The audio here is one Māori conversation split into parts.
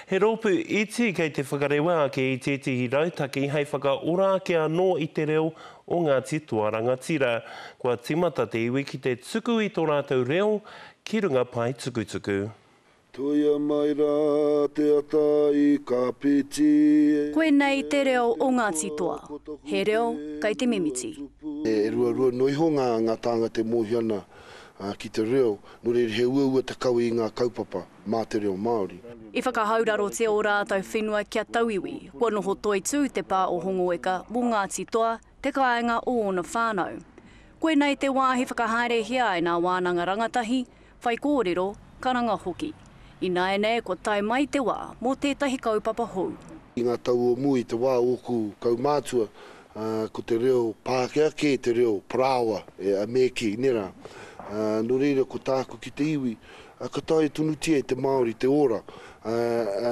He rōpu iti kei te whakarewa ki i tētihi rautaki hei whakaora ki anō i te reo o ngā titoa rangatira. Kua timata te iwi ki te tuku i tō rātou reo ki runga pai tukutuku. Toia mai rā te atai ka piti. Koe nei te reo o ngā titoa. He reo kei te mimiti. E rua noiho ngā tāngata te mohiana ki te reo, no re he ua te kau i ngā kaupapa mā te reo Māori. I whakahauraro te o rātou whenua kia tauiwi, kua noho toi tū te pā o hongoeka mō ngā titoa, te kāinga o ona whānau. Koe nei te wāhi whakahaere hia i nā wānanga rangatahi, whai kōrero, karanga hoki. I naene kua tai mai te wā mō tētahi kaupapa hou. I ngā tau o mui te wā oku kaumātua, ko te reo Pākehā ke te reo Parawa, a meki nera. No reira ko tāku ki te iwi, ka tai tunutia i te Māori te ora,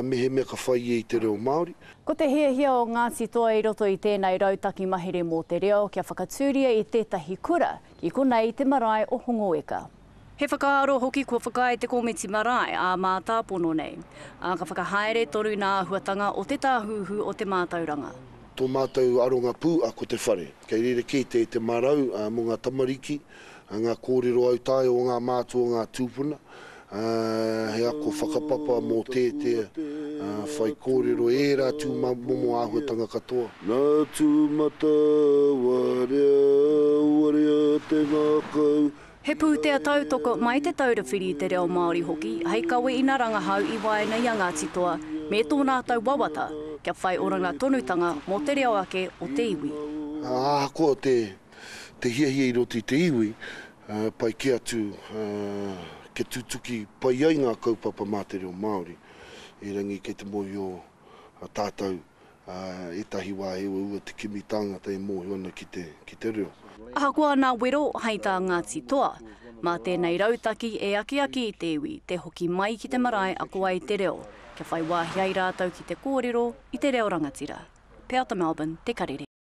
mehe mea ka whai i te reo Māori. Ko te hia o ngā titoa i roto i tēnei rautaki mahere mō te reo, kia whakatūria i tētahi kura, ki konei te marae o hongoeka. He whakaaro hoki kua whakai te komiti marae a mā tāpono nei. Ka whakahaere toru nā huatanga o te tāhuhu o te mātauranga. Tō mātou aronga pū a ko te whare. Kei rere ki te marau mō ngā tamariki, ngā kōrero au tai o ngā mātua ngā tūpuna. He ako whakapapa mō tētea whai kōrero e rā tū momo āhuatanga katoa. Nā tūmata warea te ngākau. He pūtea tautoko mai te taurawhiri te reo Māori hoki, hei kawe ina rangahau i waena i a ngā titoa, me tōnā tau wawata, kia whai oranga tonutanga mō te reo ake o te iwi. Ko te hiahia i roti te iwi, pai ke atu, ke tutuki pai ai ngā kaupapa mā te reo Māori. E rangi kei te mohi o tātou, etahi wā e ua te kimitanga te mohi ona ki te reo. Ahakoa nā wero hei tā ngā titoa, mā tēnei rautaki e aki i te iwi, te hoki mai ki te marae a koa i te reo, kia whai wāhi ai rātou ki te kōrero i te reo rangatira. Pēata Melbourne, te karere.